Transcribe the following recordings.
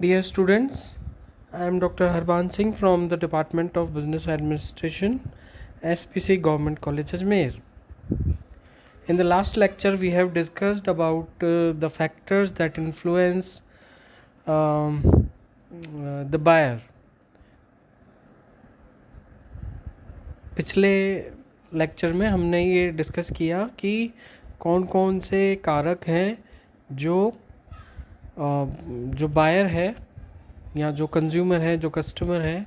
Dear students, I am Dr. Harban Singh from the Department of Business Administration, SPC Government College Ajmer. In the last lecture, we have discussed about the factors that influence the buyer. पिछले lecture में हमने ये discuss किया कि कौन कौन से कारक हैं जो बायर है या जो कंज्यूमर है, जो कस्टमर है,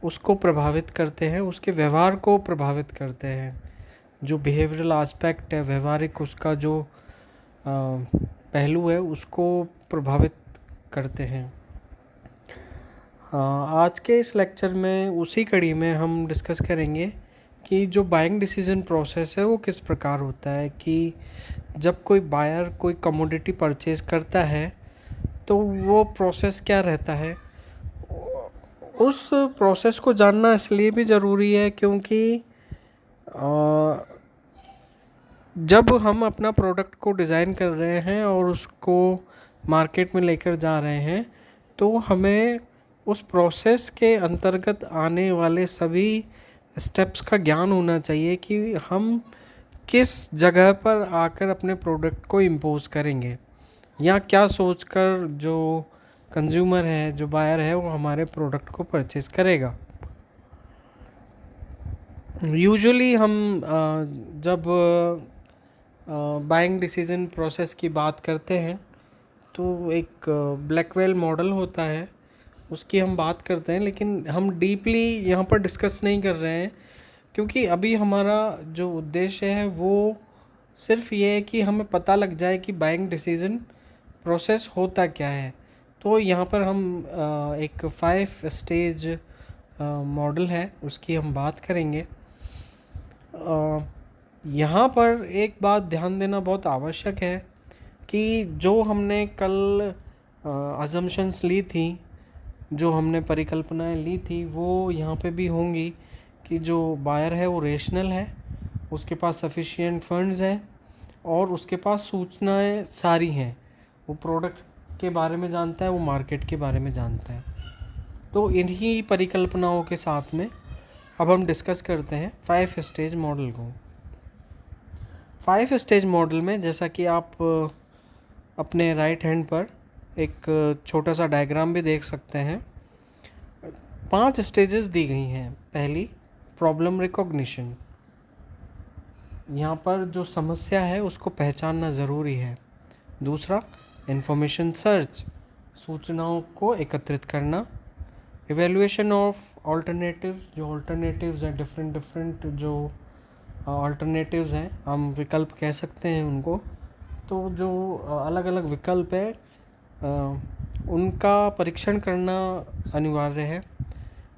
उसको प्रभावित करते हैं, उसके व्यवहार को प्रभावित करते हैं। जो बिहेवियरल एस्पेक्ट है, व्यवहारिक उसका जो पहलू है, उसको प्रभावित करते हैं। आज के इस लेक्चर में उसी कड़ी में हम डिस्कस करेंगे कि जो बाइंग डिसीजन प्रोसेस है वो किस प्रकार होता है। कि जब कोई बायर कोई कमोडिटी परचेज करता है तो वो प्रोसेस क्या रहता है। उस प्रोसेस को जानना इसलिए भी ज़रूरी है क्योंकि जब हम अपना प्रोडक्ट को डिज़ाइन कर रहे हैं और उसको मार्केट में लेकर जा रहे हैं तो हमें उस प्रोसेस के अंतर्गत आने वाले सभी स्टेप्स का ज्ञान होना चाहिए कि हम किस जगह पर आकर अपने प्रोडक्ट को इम्पोज करेंगे या क्या सोचकर जो कंज्यूमर है, जो बायर है, वो हमारे प्रोडक्ट को परचेज़ करेगा। यूजुअली हम जब बाइंग डिसीजन प्रोसेस की बात करते हैं तो एक ब्लैकवेल मॉडल होता है, उसकी हम बात करते हैं, लेकिन हम डीपली यहाँ पर डिस्कस नहीं कर रहे हैं क्योंकि अभी हमारा जो उद्देश्य है वो सिर्फ ये है कि हमें पता लग जाए कि बाइंग डिसीजन प्रोसेस होता क्या है। तो यहाँ पर हम एक 5 स्टेज मॉडल है उसकी हम बात करेंगे। यहाँ पर एक बात ध्यान देना बहुत आवश्यक है कि जो हमने कल अजम्पशंस ली थी, जो हमने परिकल्पनाएं ली थी, वो यहाँ पे भी होंगी कि जो बायर है वो रेशनल है, उसके पास सफिशिएंट फंड्स हैं और उसके पास सूचनाएं सारी हैं। वो प्रोडक्ट के बारे में जानता है, वो मार्केट के बारे में जानता है। तो इन्हीं परिकल्पनाओं के साथ में अब हम डिस्कस करते हैं 5 स्टेज मॉडल को। 5 स्टेज मॉडल में जैसा कि आप अपने राइट हैंड पर एक छोटा सा डायग्राम भी देख सकते हैं, 5 स्टेजेस दी गई हैं। पहली प्रॉब्लम रिकॉग्निशन, यहाँ पर जो समस्या है उसको पहचानना ज़रूरी है। दूसरा इंफॉर्मेशन सर्च, सूचनाओं को एकत्रित करना। इवेल्युएशन ऑफ ऑल्टरनेटिव्स, जो ऑल्टरनेटिव्स हैं, डिफरेंट जो ऑल्टरनेटिव्स हैं, हम विकल्प कह सकते हैं उनको। तो जो अलग अलग विकल्प है उनका परीक्षण करना अनिवार्य है।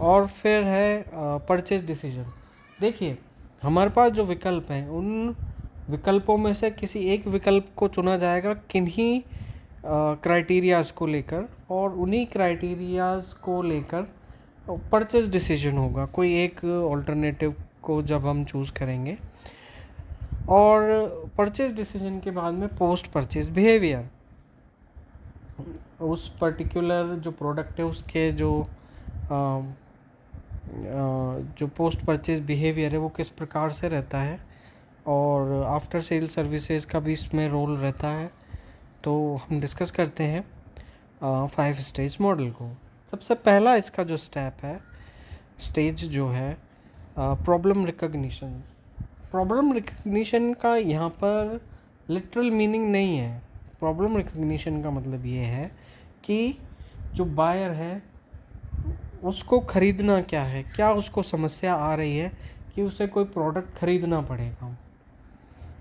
और फिर है परचेज डिसीजन। देखिए हमारे पास जो विकल्प हैं उन विकल्पों में से किसी एक विकल्प को चुना जाएगा किन्हीं क्राइटेरियाज़ को लेकर, और उन्हीं क्राइटेरियाज़ को लेकर परचेज डिसीजन होगा कोई एक ऑल्टरनेटिव को जब हम चूज़ करेंगे। और परचेज डिसीजन के बाद में पोस्ट परचेज बिहेवियर, उस पर्टिकुलर जो प्रोडक्ट है उसके जो पोस्ट परचेज बिहेवियर है वो किस प्रकार से रहता है, और आफ्टर सेल सर्विसेज का भी इसमें रोल रहता है। तो हम डिस्कस करते हैं 5 स्टेज मॉडल को। सबसे पहला इसका जो स्टेप है, स्टेज जो है प्रॉब्लम रिकग्निशन। प्रॉब्लम रिकग्निशन का यहाँ पर लिटरल मीनिंग नहीं है। प्रॉब्लम रिकग्निशन का मतलब ये है कि जो बायर है उसको ख़रीदना क्या है, क्या उसको समस्या आ रही है कि उसे कोई प्रोडक्ट ख़रीदना पड़ेगा।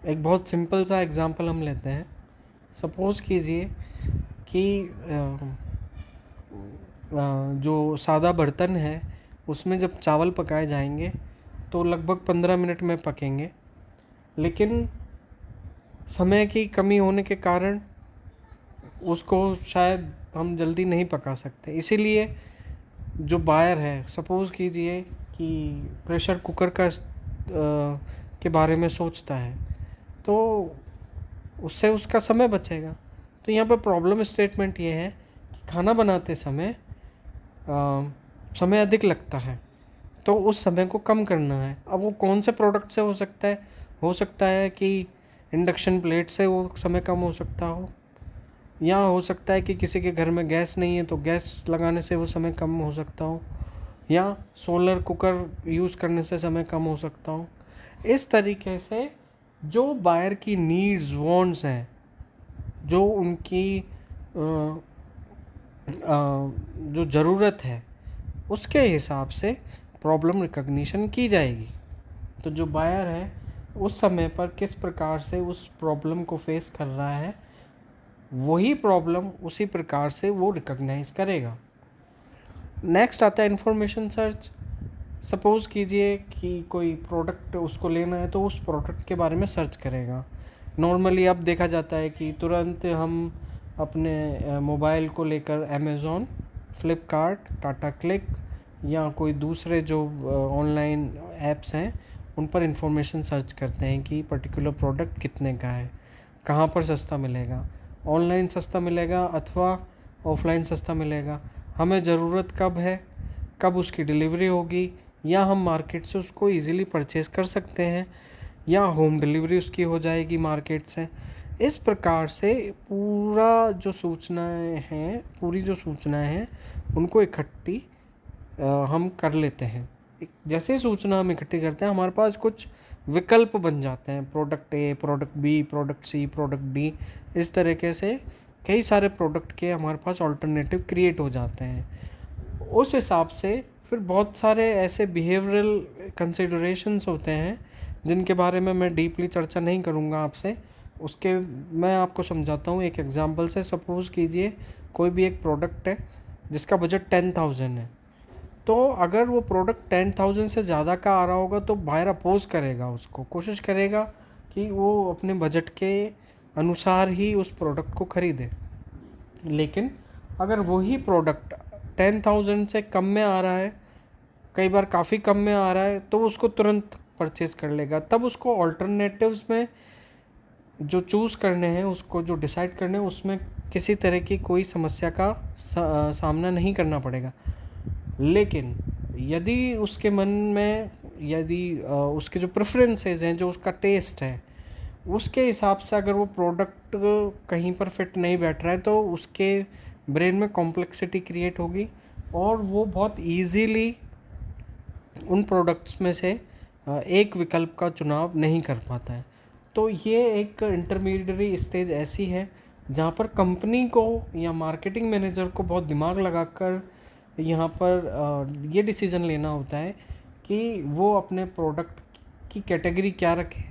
एक बहुत सिंपल सा एग्जांपल हम लेते हैं। सपोज़ कीजिए कि जो सादा बर्तन है उसमें जब चावल पकाए जाएंगे तो लगभग 15 मिनट में पकेंगे, लेकिन समय की कमी होने के कारण उसको शायद हम जल्दी नहीं पका सकते। इसीलिए जो बायर है, सपोज़ कीजिए कि प्रेशर कुकर के बारे में सोचता है, तो उससे उसका समय बचेगा। तो यहाँ पर प्रॉब्लम स्टेटमेंट ये है कि खाना बनाते समय समय अधिक लगता है, तो उस समय को कम करना है। अब वो कौन से प्रोडक्ट से हो सकता है कि इंडक्शन प्लेट से वो समय कम हो सकता हो, या हो सकता है कि किसी के घर में गैस नहीं है तो गैस लगाने से वो समय कम हो सकता हो, या सोलर कुकर यूज़ करने से समय कम हो सकता हो। इस तरीके से जो बायर की नीड्स वांट्स हैं, जो उनकी जो ज़रूरत है, उसके हिसाब से प्रॉब्लम रिकग्निशन की जाएगी। तो जो बायर है उस समय पर किस प्रकार से उस प्रॉब्लम को फेस कर रहा है, वही प्रॉब्लम उसी प्रकार से वो रिकग्नाइज करेगा। नेक्स्ट आता है इंफॉर्मेशन सर्च। सपोज़ कीजिए कि कोई प्रोडक्ट उसको लेना है तो उस प्रोडक्ट के बारे में सर्च करेगा। नॉर्मली अब देखा जाता है कि तुरंत हम अपने मोबाइल को लेकर अमेज़ॉन, फ्लिपकार्ट, टाटा क्लिक या कोई दूसरे जो ऑनलाइन ऐप्स हैं उन पर इंफॉर्मेशन सर्च करते हैं कि पर्टिकुलर प्रोडक्ट कितने का है, कहाँ पर सस्ता मिलेगा, ऑनलाइन सस्ता मिलेगा अथवा ऑफलाइन सस्ता मिलेगा, हमें ज़रूरत कब है, कब उसकी डिलीवरी होगी, या हम मार्केट से उसको इजीली परचेज कर सकते हैं, या होम डिलीवरी उसकी हो जाएगी मार्केट से। इस प्रकार से पूरी जो सूचनाएं हैं उनको इकट्ठी हम कर लेते हैं। जैसे सूचना हम इकट्ठी करते हैं, हमारे पास कुछ विकल्प बन जाते हैं, product A, product B, product C, product D. इस तरीके से कई सारे प्रोडक्ट के हमारे पास ऑल्टरनेटिव क्रिएट हो जाते हैं। उस हिसाब से फिर बहुत सारे ऐसे बिहेवियरल कंसिडरेशंस होते हैं जिनके बारे में मैं डीपली चर्चा नहीं करूँगा आपसे। मैं आपको समझाता हूँ एक एग्जांपल से। सपोज़ कीजिए कोई भी एक प्रोडक्ट है जिसका बजट 10,000 है, तो अगर वो प्रोडक्ट 10,000 से ज़्यादा का आ रहा होगा तो बायर अपोज करेगा, उसको कोशिश करेगा कि वो अपने बजट के अनुसार ही उस प्रोडक्ट को खरीदे। लेकिन अगर वही प्रोडक्ट 10,000 से कम में आ रहा है, कई बार काफ़ी कम में आ रहा है, तो उसको तुरंत परचेज़ कर लेगा। तब उसको ऑल्टरनेटिव्स में जो चूज़ करने हैं, उसको जो डिसाइड करने हैं, उसमें किसी तरह की कोई समस्या का सामना नहीं करना पड़ेगा। लेकिन यदि उसके मन में उसके जो प्रेफरेंसेस हैं, जो उसका टेस्ट है, उसके हिसाब से अगर वो प्रोडक्ट कहीं पर फिट नहीं बैठ रहा है, तो उसके ब्रेन में कॉम्प्लेक्सिटी क्रिएट होगी और वो बहुत इजीली उन प्रोडक्ट्स में से एक विकल्प का चुनाव नहीं कर पाता है। तो ये एक इंटरमीडिएटरी स्टेज ऐसी है जहाँ पर कंपनी को या मार्केटिंग मैनेजर को बहुत दिमाग लगाकर यहाँ पर ये डिसीज़न लेना होता है कि वो अपने प्रोडक्ट की कैटेगरी क्या रखे,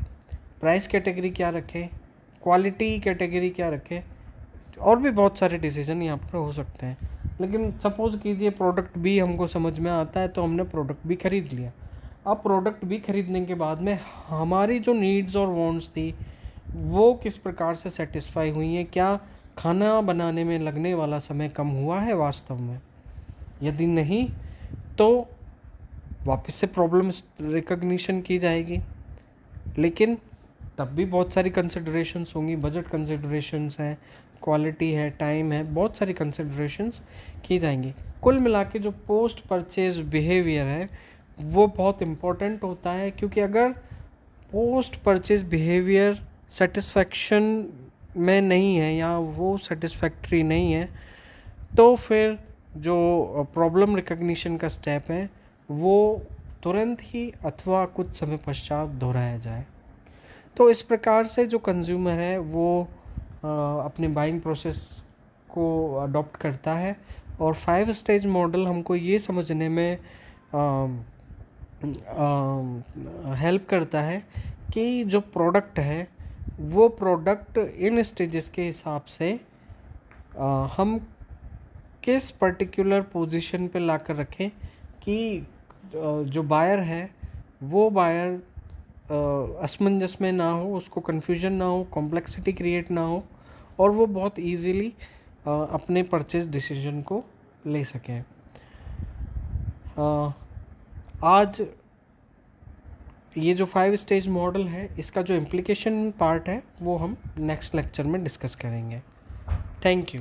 प्राइस कैटेगरी क्या रखे, क्वालिटी कैटेगरी क्या रखे, और भी बहुत सारे डिसीज़न यहाँ पर हो सकते हैं। लेकिन सपोज़ कीजिए प्रोडक्ट बी हमको समझ में आता है तो हमने प्रोडक्ट बी खरीद लिया। अब प्रोडक्ट बी खरीदने के बाद में हमारी जो नीड्स और वांट्स थी वो किस प्रकार से सेटिस्फाई हुई हैं, क्या खाना बनाने में लगने वाला समय कम हुआ है वास्तव में? यदि नहीं तो वापस से प्रॉब्लम रिकग्निशन की जाएगी। लेकिन तब भी बहुत सारी कंसिडरेशंस होंगी, बजट कंसिडरेशंस हैं, क्वालिटी है, टाइम है, बहुत सारी कंसिडरेशंस की जाएंगी। कुल मिला के जो पोस्ट परचेज बिहेवियर है वो बहुत इम्पोर्टेंट होता है, क्योंकि अगर पोस्ट परचेज बिहेवियर सेटिस्फैक्शन में नहीं है या वो सेटिस्फैक्ट्री नहीं है, तो फिर जो प्रॉब्लम रिकग्निशन का स्टेप है वो तुरंत ही अथवा कुछ समय पश्चात दोहराया जाए। तो इस प्रकार से जो कंज्यूमर है वो अपने बाइंग प्रोसेस को अडॉप्ट करता है। और 5 स्टेज मॉडल हमको ये समझने में हेल्प करता है कि जो प्रोडक्ट है वो प्रोडक्ट इन स्टेजेस के हिसाब से हम किस पर्टिकुलर पोजीशन पे लाकर रखें कि जो बायर है वो बायर असमंजस में ना हो, उसको कन्फ्यूजन ना हो, कॉम्प्लेक्सिटी क्रिएट ना हो, और वो बहुत इजीली अपने परचेज डिसीजन को ले सकें। आज ये जो 5 स्टेज मॉडल है इसका जो इम्प्लीकेशन पार्ट है वो हम नेक्स्ट लेक्चर में डिस्कस करेंगे। Thank you.